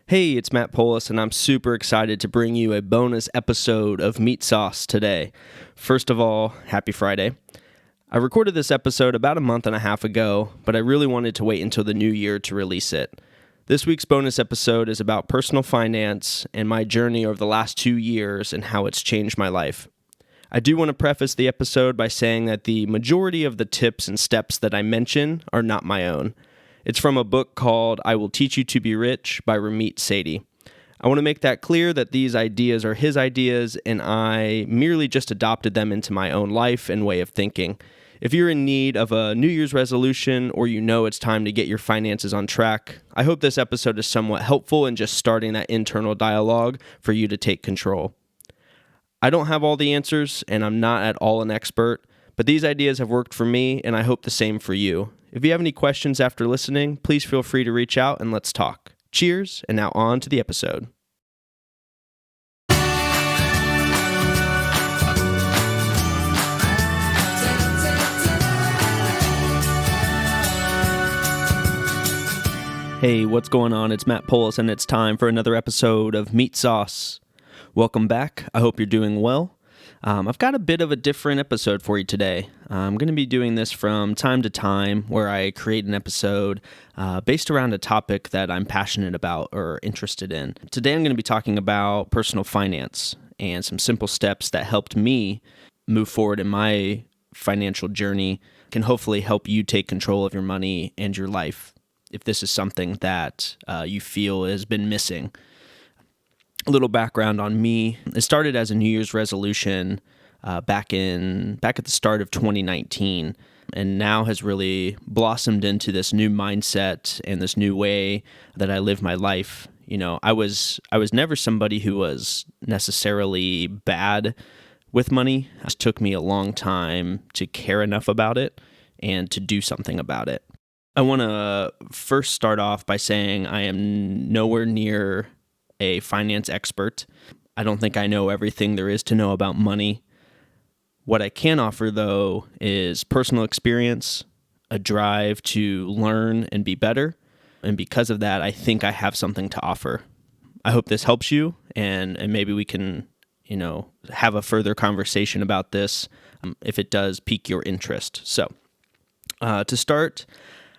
Hey, it's Matt Polis, and I'm super excited to bring you a bonus episode of MeatSauce today. First of all, happy Friday. I recorded this episode about a month and a half ago, but I really wanted to wait until the new year to release it. This week's bonus episode is about personal finance and my journey over the last 2 years and how it's changed my life. I do want to preface the episode by saying that the majority of the tips and steps that I mention are not my own. It's from a book called I Will Teach You to Be Rich by Ramit, Sethi. I want to make that clear that these ideas are his ideas and I merely just adopted them into my own life and way of thinking. If you're in need of a New Year's resolution or you know it's time to get your finances on track, I hope this episode is somewhat helpful in just starting that internal dialogue for you to take control. I don't have all the answers and I'm not at all an expert, but these ideas have worked for me and I hope the same for you. If you have any questions after listening, please feel free to reach out and let's talk. Cheers, and now on to the episode. Hey, what's going on? It's Matt Polis, and it's time for another episode of MeatSauce. Welcome back. I hope you're doing well. I've got a bit of a different episode for you today. I'm going to be doing this from time to time where I create an episode based around a topic that I'm passionate about or interested in. Today I'm going to be talking about personal finance and some simple steps that helped me move forward in my financial journey, can hopefully help you take control of your money and your life if this is something that you feel has been missing. A little background on me. It started as a New Year's resolution back at the start of 2019, and now has really blossomed into this new mindset and this new way that I live my life. You know, I was never somebody who was necessarily bad with money. It just took me a long time to care enough about it and to do something about it. I want to first start off by saying I am nowhere near a finance expert. I don't think I know everything there is to know about money. What I can offer, though, is personal experience, a drive to learn and be better. And because of that, I think I have something to offer. I hope this helps you, and maybe we can, have a further conversation about this if it does pique your interest. So, to start,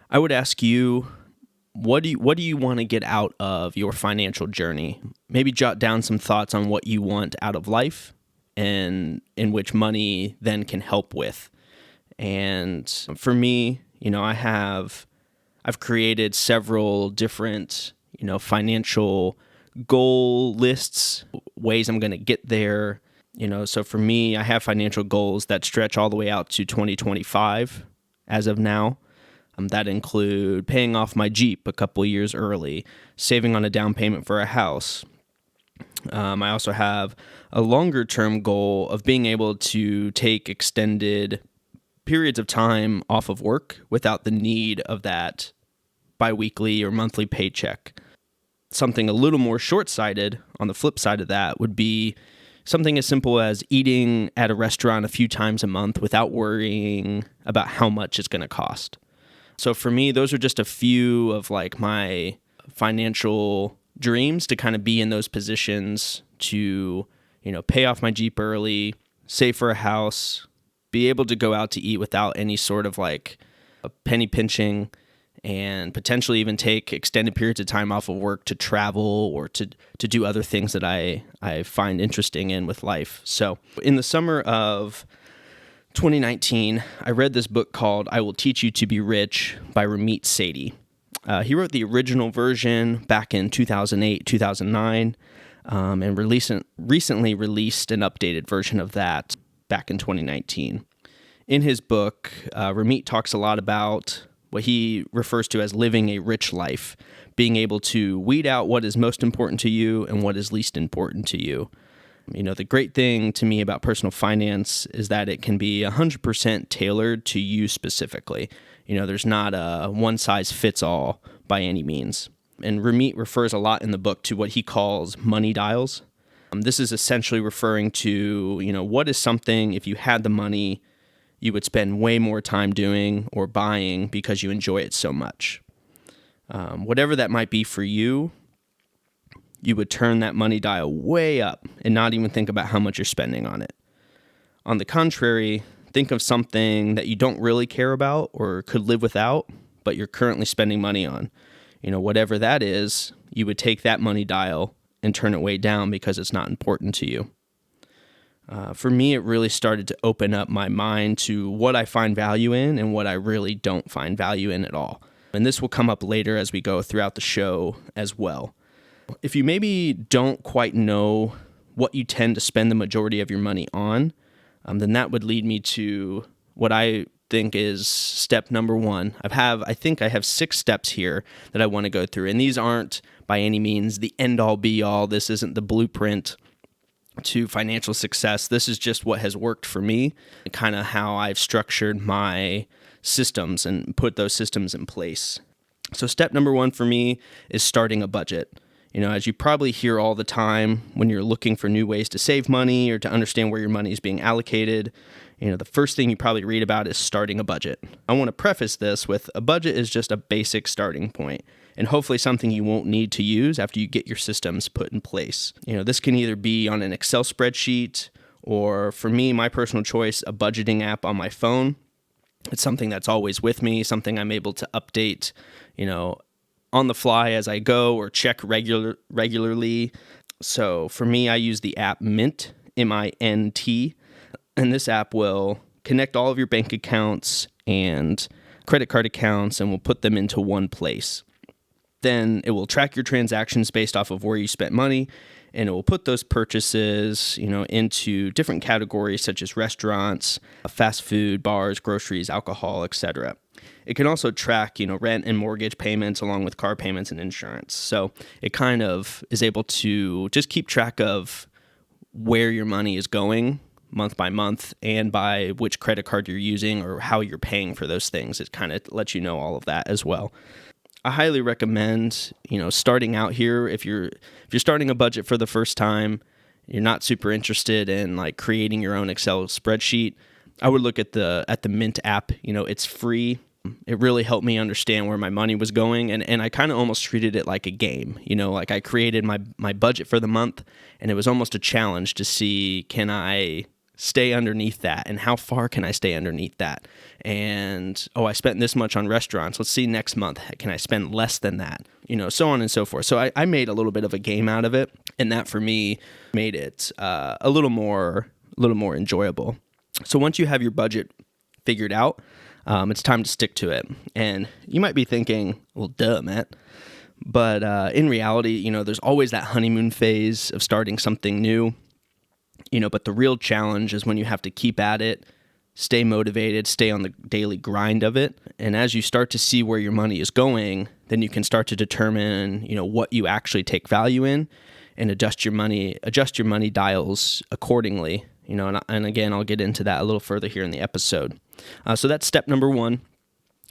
I would ask you, what do you want to get out of your financial journey? Maybe jot down some thoughts on what you want out of life and in which money then can help with. And for me, I've created several different, financial goal lists, ways I'm going to get there. So for me, I have financial goals that stretch all the way out to 2025 as of now. That include paying off my Jeep a couple years early, saving on a down payment for a house. I also have a longer-term goal of being able to take extended periods of time off of work without the need of that biweekly or monthly paycheck. Something a little more short-sighted on the flip side of that would be something as simple as eating at a restaurant a few times a month without worrying about how much it's going to cost. So for me, those are just a few of my financial dreams to kind of be in those positions to, pay off my Jeep early, save for a house, be able to go out to eat without any sort of a penny pinching, and potentially even take extended periods of time off of work to travel or to do other things that I find interesting in with life. So in the summer of 2019, I read this book called I Will Teach You to Be Rich by Ramit, Sethi. He wrote the original version back in 2008, 2009, and recently released an updated version of that back in 2019. In his book, Ramit talks a lot about what he refers to as living a rich life, being able to weed out what is most important to you and what is least important to you. The great thing to me about personal finance is that it can be 100% tailored to you specifically. There's not a one-size-fits-all by any means. And Ramit refers a lot in the book to what he calls money dials. This is essentially referring to, what is something, if you had the money, you would spend way more time doing or buying because you enjoy it so much. Whatever that might be for you, you would turn that money dial way up and not even think about how much you're spending on it. On the contrary, think of something that you don't really care about or could live without, but you're currently spending money on. Whatever that is, you would take that money dial and turn it way down because it's not important to you. For me, it really started to open up my mind to what I find value in and what I really don't find value in at all. And this will come up later as we go throughout the show as well. If you maybe don't quite know what you tend to spend the majority of your money on, then that would lead me to what I think is step number one. I think I have 6 steps here that I want to go through. And these aren't by any means the end-all be-all. This isn't the blueprint to financial success. This is just what has worked for me, and kind of how I've structured my systems and put those systems in place. So step number 1 for me is starting a budget. As you probably hear all the time when you're looking for new ways to save money or to understand where your money is being allocated, the first thing you probably read about is starting a budget. I want to preface this with a budget is just a basic starting point and hopefully something you won't need to use after you get your systems put in place. This can either be on an Excel spreadsheet or, for me, my personal choice, a budgeting app on my phone. It's something that's always with me, something I'm able to update, on the fly as I go or check regularly. So for me, I use the app Mint, M-I-N-T, and this app will connect all of your bank accounts and credit card accounts and will put them into one place. Then it will track your transactions based off of where you spent money, and it will put those purchases, into different categories such as restaurants, fast food, bars, groceries, alcohol, etc. It can also track, rent and mortgage payments along with car payments and insurance. So it kind of is able to just keep track of where your money is going month by month and by which credit card you're using or how you're paying for those things. It kind of lets you know all of that as well. I highly recommend, starting out here, if you're starting a budget for the first time, you're not super interested in like creating your own Excel spreadsheet, I would look at the Mint app. It's free. It really helped me understand where my money was going, and I kind of almost treated it like a game. Like I created my budget for the month, and it was almost a challenge to see, can I stay underneath that, and how far can I stay underneath that? And, I spent this much on restaurants. Let's see next month, can I spend less than that? So on and so forth. So I made a little bit of a game out of it, and that for me made it a little more enjoyable. So once you have your budget figured out, it's time to stick to it. And you might be thinking, well, duh, Matt. But in reality, there's always that honeymoon phase of starting something new. But the real challenge is when you have to keep at it, stay motivated, stay on the daily grind of it. And as you start to see where your money is going, then you can start to determine, what you actually take value in and adjust your money dials accordingly. And again, I'll get into that a little further here in the episode. So that's step number 1.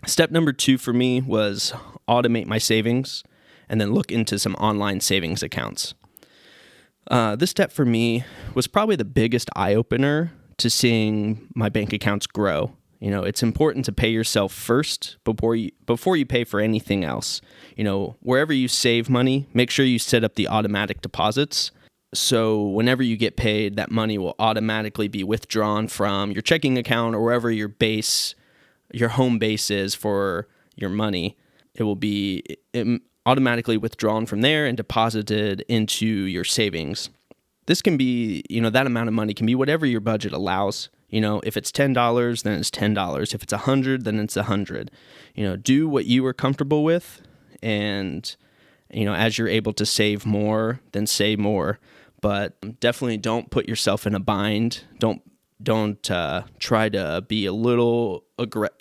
Step number 2 for me was automate my savings and then look into some online savings accounts. This step for me was probably the biggest eye-opener to seeing my bank accounts grow. It's important to pay yourself first before you pay for anything else. Wherever you save money, make sure you set up the automatic deposits. So whenever you get paid, that money will automatically be withdrawn from your checking account or wherever your home base is for your money. It will be automatically withdrawn from there and deposited into your savings. This can be, that amount of money can be whatever your budget allows. If it's $10, then it's $10. If it's $100, then it's $100. Do what you are comfortable with, and as you're able to save more, then save more. But definitely don't put yourself in a bind. Don't try to be a little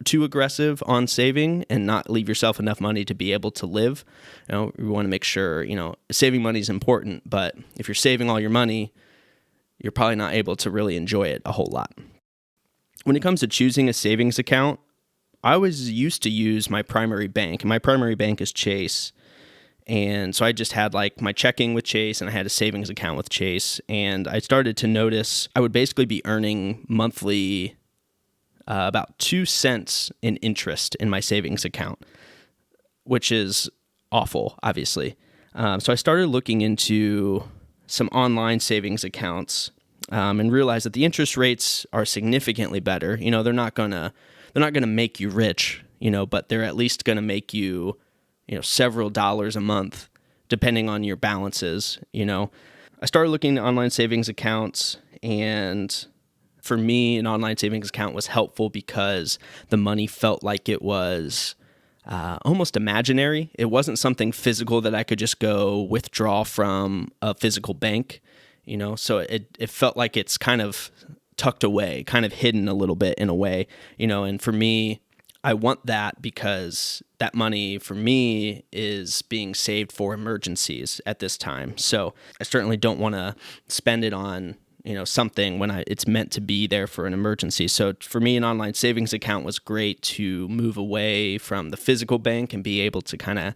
too aggressive on saving and not leave yourself enough money to be able to live. You want to make sure, saving money is important, but if you're saving all your money, you're probably not able to really enjoy it a whole lot. When it comes to choosing a savings account, I always used to use my primary bank, and my primary bank is Chase. And so I just had like my checking with Chase and I had a savings account with Chase. And I started to notice I would basically be earning monthly about 2 cents in interest in my savings account, which is awful, obviously. So I started looking into some online savings accounts and realized that the interest rates are significantly better. They're not gonna make you rich, but they're at least gonna make you, several dollars a month, depending on your balances. I started looking at online savings accounts, and for me, an online savings account was helpful because the money felt like it was almost imaginary. It wasn't something physical that I could just go withdraw from a physical bank, so it felt like it's kind of tucked away, kind of hidden a little bit in a way, and for me, I want that because that money for me is being saved for emergencies at this time. So I certainly don't want to spend it on something when it's meant to be there for an emergency. So for me, an online savings account was great to move away from the physical bank and be able to kind of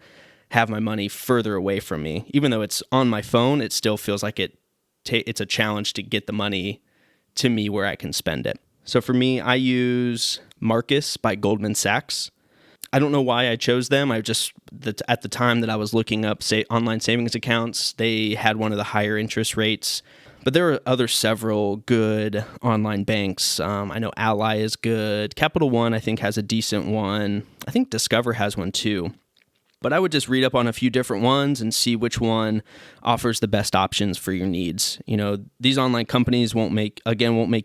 have my money further away from me. Even though it's on my phone, it still feels like it's a challenge to get the money to me where I can spend it. So for me, I use Marcus by Goldman Sachs. I don't know why I chose them. At the time that I was looking up online savings accounts, they had one of the higher interest rates. But there are several good online banks. I know Ally is good. Capital One, I think, has a decent one. I think Discover has one too. But I would just read up on a few different ones and see which one offers the best options for your needs. These online companies won't make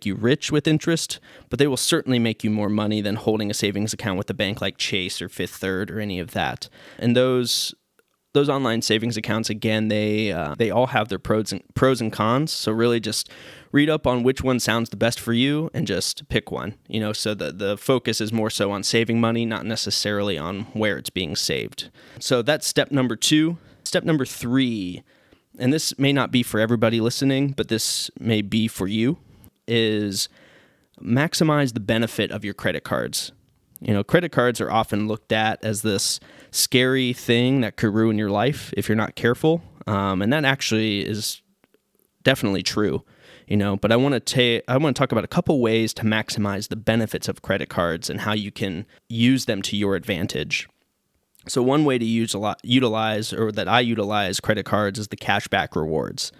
you rich with interest, but they will certainly make you more money than holding a savings account with a bank like Chase or Fifth Third or any of that. And those online savings accounts, again, they all have their pros and cons. So really just read up on which one sounds the best for you and just pick one. So the focus is more so on saving money, not necessarily on where it's being saved. So that's step number 2. Step number 3, and this may not be for everybody listening, but this may be for you, is maximize the benefit of your credit cards. Credit cards are often looked at as this scary thing that could ruin your life if you're not careful. And that actually is definitely true, but I want to talk about a couple ways to maximize the benefits of credit cards and how you can use them to your advantage. So one way to utilize credit cards is the cashback rewards.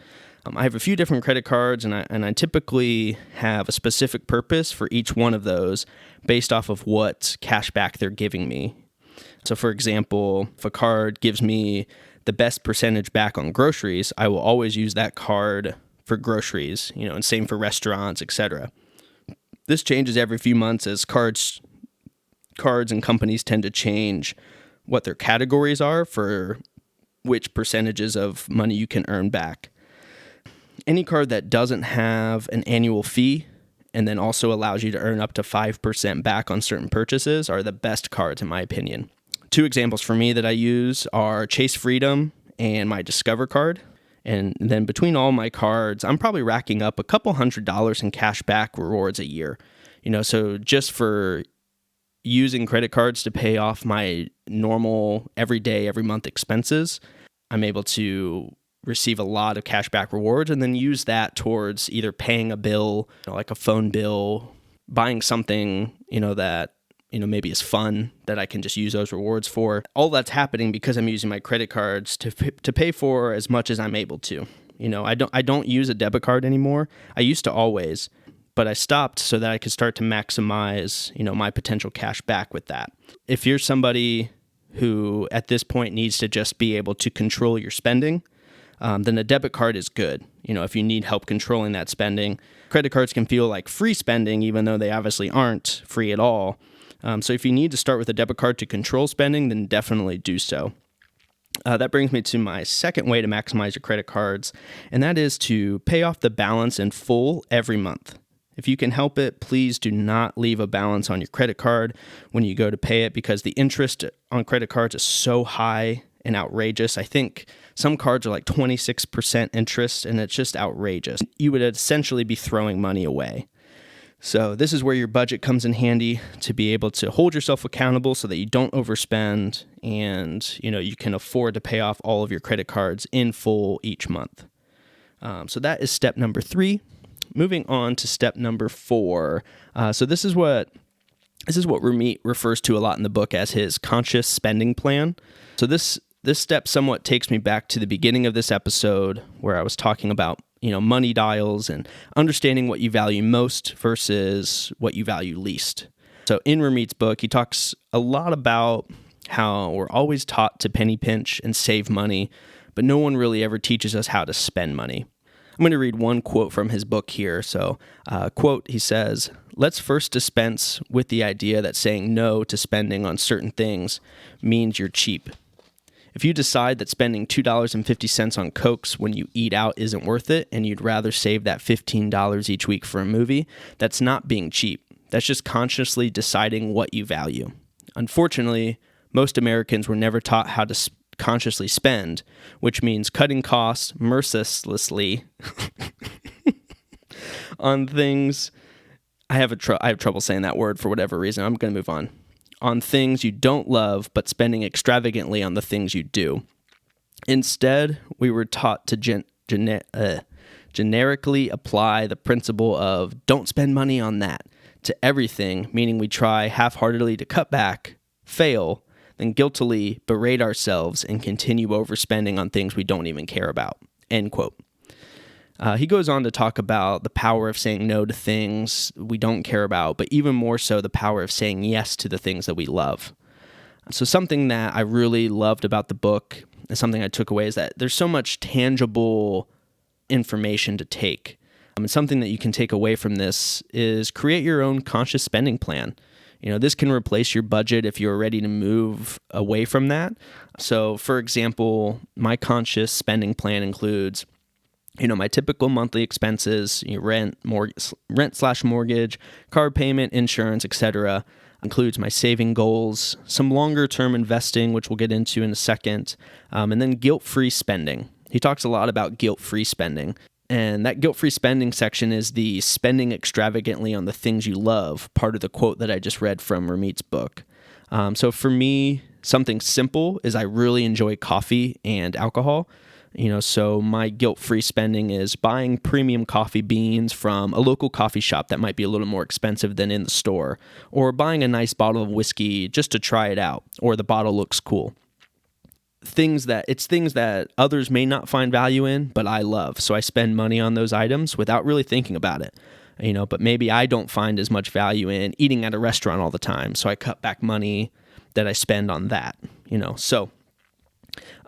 I have a few different credit cards, and I typically have a specific purpose for each one of those based off of what cashback they're giving me. So, for example, if a card gives me the best percentage back on groceries, I will always use that card for groceries, and same for restaurants, etc. This changes every few months as cards and companies tend to change what their categories are for which percentages of money you can earn back. Any card that doesn't have an annual fee and then also allows you to earn up to 5% back on certain purchases are the best cards, in my opinion. 2 examples for me that I use are Chase Freedom and my Discover card. And then between all my cards, I'm probably racking up a couple $100s in cash back rewards a year. So just for using credit cards to pay off my normal everyday, every month expenses, I'm able to receive a lot of cashback rewards and then use that towards either paying a bill, like a phone bill, buying something, that, maybe is fun that I can just use those rewards for. All that's happening because I'm using my credit cards to pay for as much as I'm able to. I don't use a debit card anymore. I used to always, but I stopped so that I could start to maximize, my potential cash back with that. If you're somebody who at this point needs to just be able to control your spending, then a debit card is good. If you need help controlling that spending, credit cards can feel like free spending, even though they obviously aren't free at all. So if you need to start with a debit card to control spending, then definitely do so. That brings me to my second way to maximize your credit cards, and that is to pay off the balance in full every month. If you can help it, please do not leave a balance on your credit card when you go to pay it, because the interest on credit cards is so high and outrageous. I think some cards are like 26% interest, and it's just outrageous. You would essentially be throwing money away. So this is where your budget comes in handy to be able to hold yourself accountable so that you don't overspend and you can afford to pay off all of your credit cards in full each month. So that is step number 3. Moving on to step number 4. So this is what Ramit refers to a lot in the book as his conscious spending plan. So this This step somewhat takes me back to the beginning of this episode where I was talking about, money dials and understanding what you value most versus what you value least. So in Ramit's book, he talks a lot about how we're always taught to penny pinch and save money, but no one really ever teaches us how to spend money. I'm going to read one quote from his book here. So, quote, he says, "Let's first dispense with the idea that saying no to spending on certain things means you're cheap. If you decide that spending $2.50 on Cokes when you eat out isn't worth it and you'd rather save that $15 each week for a movie, that's not being cheap. That's just consciously deciding what you value. Unfortunately, most Americans were never taught how to consciously spend, which means cutting costs mercilessly on things." I have trouble saying that word for whatever reason. I'm going to move on. "On things you don't love, but spending extravagantly on the things you do. Instead, we were taught to generically apply the principle of don't spend money on that to everything, meaning we try half-heartedly to cut back, fail, then guiltily berate ourselves and continue overspending on things we don't even care about." End quote. He goes on to talk about the power of saying no to things we don't care about, but even more so the power of saying yes to the things that we love. So something that I really loved about the book and something I took away is that there's so much tangible information to take. And something that you can take away from this is create your own conscious spending plan. This can replace your budget if you're ready to move away from that. So, for example, my conscious spending plan includes, my typical monthly expenses, rent/mortgage, car payment, insurance, etc. Includes my saving goals, some longer-term investing, which we'll get into in a second, and then guilt-free spending. He talks a lot about guilt-free spending. And that guilt-free spending section is the spending extravagantly on the things you love, part of the quote that I just read from Ramit's book. So for me, something simple is I really enjoy coffee and alcohol. So my guilt-free spending is buying premium coffee beans from a local coffee shop that might be a little more expensive than in the store, or buying a nice bottle of whiskey just to try it out, or the bottle looks cool. Things that others may not find value in, but I love. So I spend money on those items without really thinking about it. But maybe I don't find as much value in eating at a restaurant all the time. So I cut back money that I spend on that, So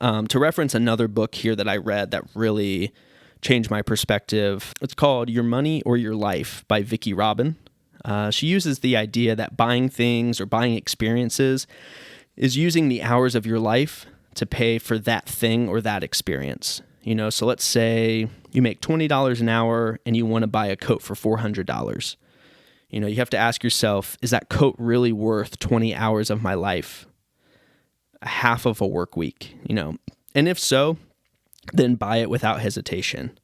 to reference another book here that I read that really changed my perspective, it's called Your Money or Your Life by Vicki Robbin. She uses the idea that buying things or buying experiences is using the hours of your life to pay for that thing or that experience. So let's say you make $20 an hour and you want to buy a coat for $400. You have to ask yourself, is that coat really worth 20 hours of my life? Half of a work week, And if so, then buy it without hesitation.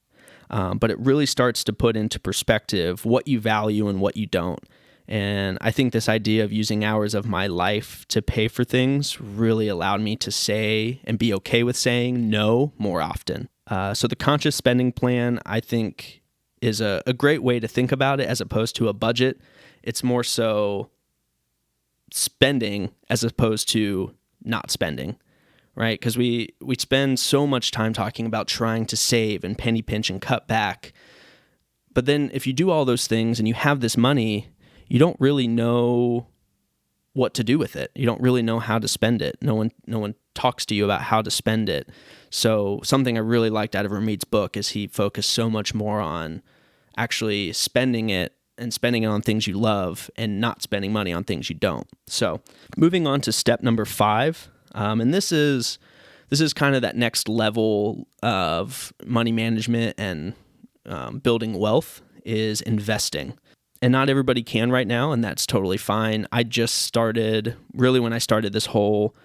But it really starts to put into perspective what you value and what you don't. And I think this idea of using hours of my life to pay for things really allowed me to say and be okay with saying no more often. So the conscious spending plan, I think, is a great way to think about it as opposed to a budget. It's more so spending as opposed to not spending, right? Because we spend so much time talking about trying to save and penny pinch and cut back. But then if you do all those things and you have this money, you don't really know what to do with it. You don't really know how to spend it. No one talks to you about how to spend it. So something I really liked out of Ramit's book is he focused so much more on actually spending it and spending it on things you love and not spending money on things you don't. So moving on to step number 5, and this is kind of that next level of money management and building wealth is investing. And not everybody can right now, and that's totally fine. I just started, really when I started this whole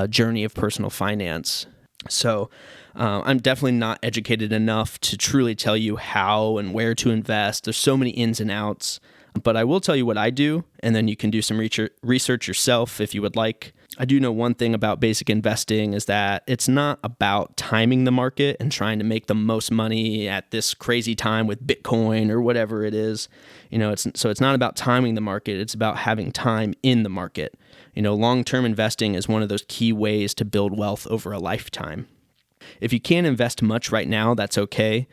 journey of personal finance. So I'm definitely not educated enough to truly tell you how and where to invest. There's so many ins and outs. But I will tell you what I do, and then you can do some research yourself if you would like. I do know one thing about basic investing is that it's not about timing the market and trying to make the most money at this crazy time with Bitcoin or whatever it is. It's not about timing the market. It's about having time in the market. Long-term investing is one of those key ways to build wealth over a lifetime. If you can't invest much right now, that's okay.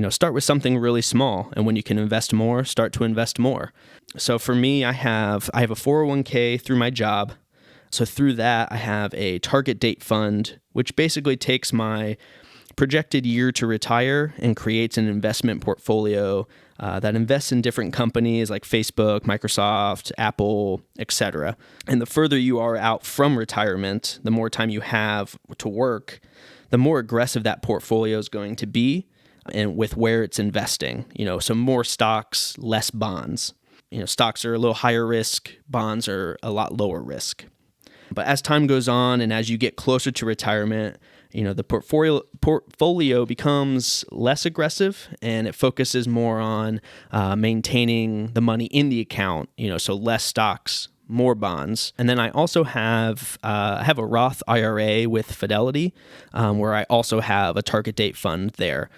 Start with something really small, and when you can invest more, start to invest more. So for me, I have a 401k through my job. So through that, I have a target date fund, which basically takes my projected year to retire and creates an investment portfolio that invests in different companies like Facebook, Microsoft, Apple, etc. And the further you are out from retirement, the more time you have to work, the more aggressive that portfolio is going to be, and with where it's investing. So more stocks, less bonds. Stocks are a little higher risk, bonds are a lot lower risk. But as time goes on and as you get closer to retirement, the portfolio becomes less aggressive, and it focuses more on maintaining the money in the account, so less stocks, more bonds. And then I also have a Roth IRA with Fidelity, where I also have a target date fund there.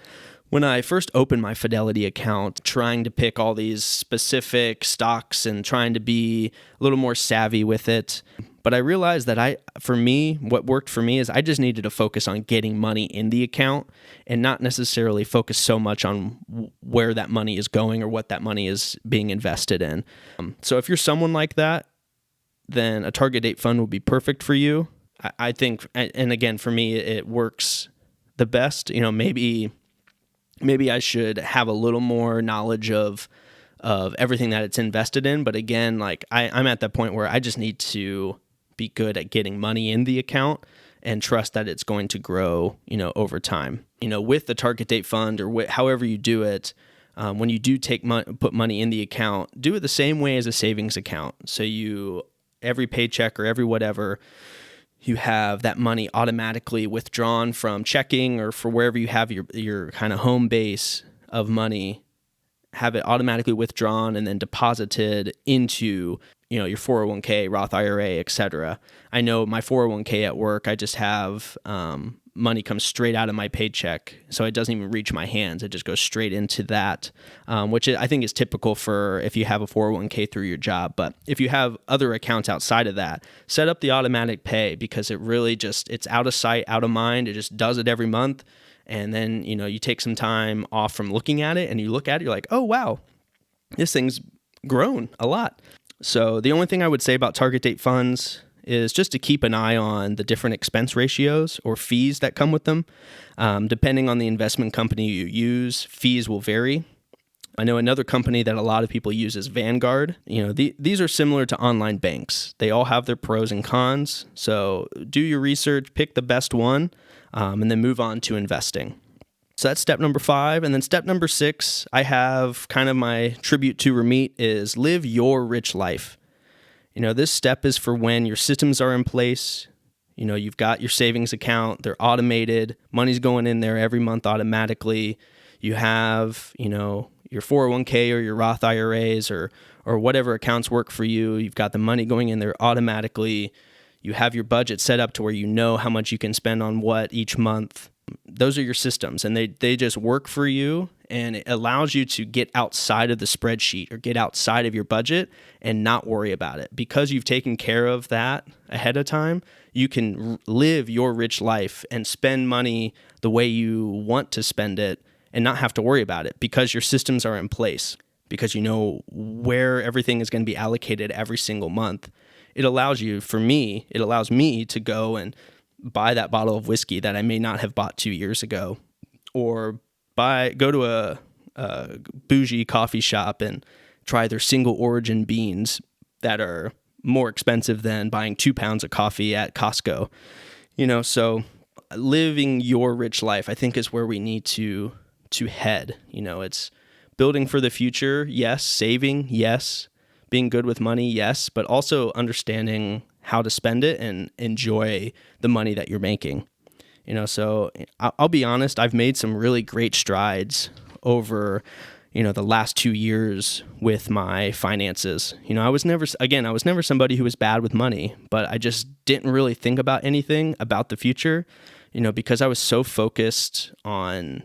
When I first opened my Fidelity account, trying to pick all these specific stocks and trying to be a little more savvy with it, but I realized that what worked for me is I just needed to focus on getting money in the account and not necessarily focus so much on where that money is going or what that money is being invested in. So if you're someone like that, then a target date fund will be perfect for you. I think, and again, for me, it works the best. Maybe I should have a little more knowledge of everything that it's invested in. But again, I'm at that point where I just need to be good at getting money in the account and trust that it's going to grow, over time. With the target date fund or however you do it, when you do put money in the account, do it the same way as a savings account. So every paycheck or every whatever, you have that money automatically withdrawn from checking or for wherever you have your kind of home base of money, have it automatically withdrawn and then deposited into, your 401k, Roth IRA, etc. I know my 401k at work, I just have money comes straight out of my paycheck, so it doesn't even reach my hands. It just goes straight into that, which I think is typical for if you have a 401k through your job. But if you have other accounts outside of that, set up the automatic pay, because it really it's out of sight, out of mind. It just does it every month. And then, you take some time off from looking at it and you look at it, you're like, oh, wow, this thing's grown a lot. So the only thing I would say about target date funds is just to keep an eye on the different expense ratios or fees that come with them. Depending on the investment company you use, fees will vary. I know another company that a lot of people use is Vanguard. These are similar to online banks. They all have their pros and cons. So do your research, pick the best one, and then move on to investing. So that's step number 5. And then step number 6, I have kind of my tribute to Ramit, is live your rich life. This step is for when your systems are in place. You've got your savings account, they're automated, money's going in there every month automatically. You have, your 401k or your Roth IRAs or whatever accounts work for you. You've got the money going in there automatically. You have your budget set up to where you know how much you can spend on what each month. Those are your systems, and they just work for you, and it allows you to get outside of the spreadsheet or get outside of your budget and not worry about it. Because you've taken care of that ahead of time, you can live your rich life and spend money the way you want to spend it and not have to worry about it, because your systems are in place, because you know where everything is going to be allocated every single month. It allows me to go and buy that bottle of whiskey that I may not have bought 2 years ago, or go to a bougie coffee shop and try their single origin beans that are more expensive than buying 2 pounds of coffee at Costco. So living your rich life, I think, is where we need to head. It's building for the future, yes, saving, yes, being good with money, yes, but also understanding how to spend it and enjoy the money that you're making. So I'll be honest, I've made some really great strides over, the last 2 years with my finances. I was never somebody who was bad with money, but I just didn't really think about anything about the future, because I was so focused on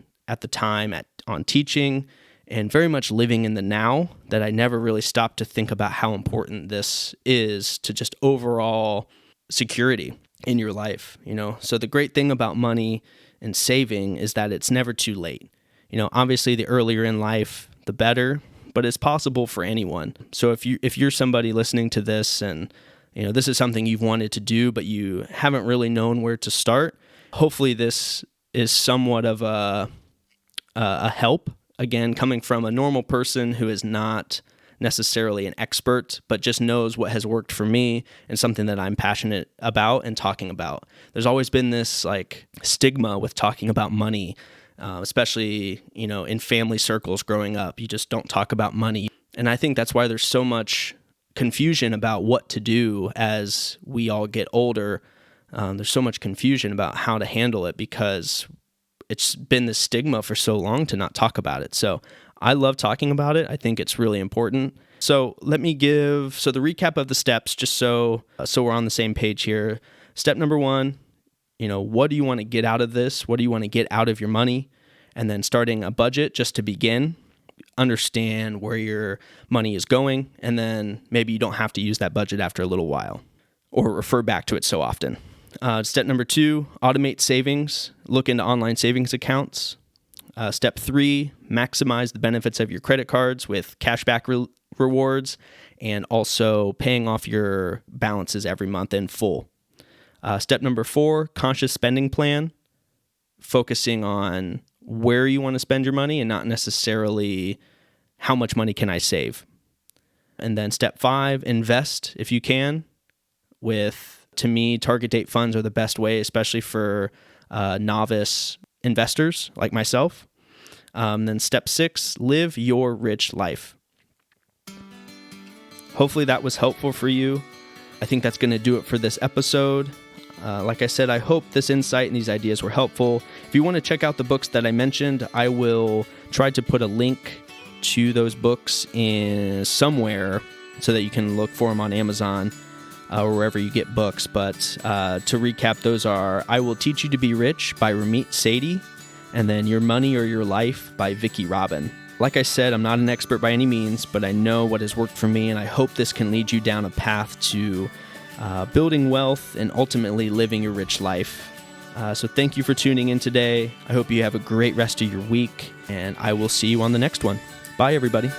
teaching and very much living in the now that I never really stopped to think about how important this is to just overall security in your life, So the great thing about money and saving is that it's never too late. Obviously the earlier in life, the better, but it's possible for anyone. So if you're somebody listening to this and this is something you've wanted to do, but you haven't really known where to start, hopefully this is somewhat of a help. Again, coming from a normal person who is not necessarily an expert, but just knows what has worked for me and something that I'm passionate about and talking about. There's always been this stigma with talking about money, especially, in family circles growing up. You just don't talk about money. And I think that's why there's so much confusion about what to do as we all get older. There's so much confusion about how to handle it because it's been this stigma for so long to not talk about it. So I love talking about it. I think it's really important. So let me give the recap of the steps just so we're on the same page here. Step number 1, what do you want to get out of this? What do you want to get out of your money? And then starting a budget just to begin, understand where your money is going, and then maybe you don't have to use that budget after a little while or refer back to it so often. Step number 2, automate savings. Look into online savings accounts. Step 3, maximize the benefits of your credit cards with cashback rewards and also paying off your balances every month in full. Step number 4, conscious spending plan, focusing on where you want to spend your money and not necessarily how much money can I save. And then step 5, invest if you can to me, target date funds are the best way, especially for novice investors like myself. Then step 6, live your rich life. Hopefully that was helpful for you. I think that's going to do it for this episode. Like I said, I hope this insight and these ideas were helpful. If you want to check out the books that I mentioned, I will try to put a link to those books in somewhere so that you can look for them on Amazon or wherever you get books. But to recap, those are I Will Teach You to Be Rich by Ramit, Sethi, and then Your Money or Your Life by Vicki Robbin. Like I said, I'm not an expert by any means, but I know what has worked for me, and I hope this can lead you down a path to building wealth and ultimately living a rich life. So thank you for tuning in today. I hope you have a great rest of your week, and I will see you on the next one. Bye, everybody.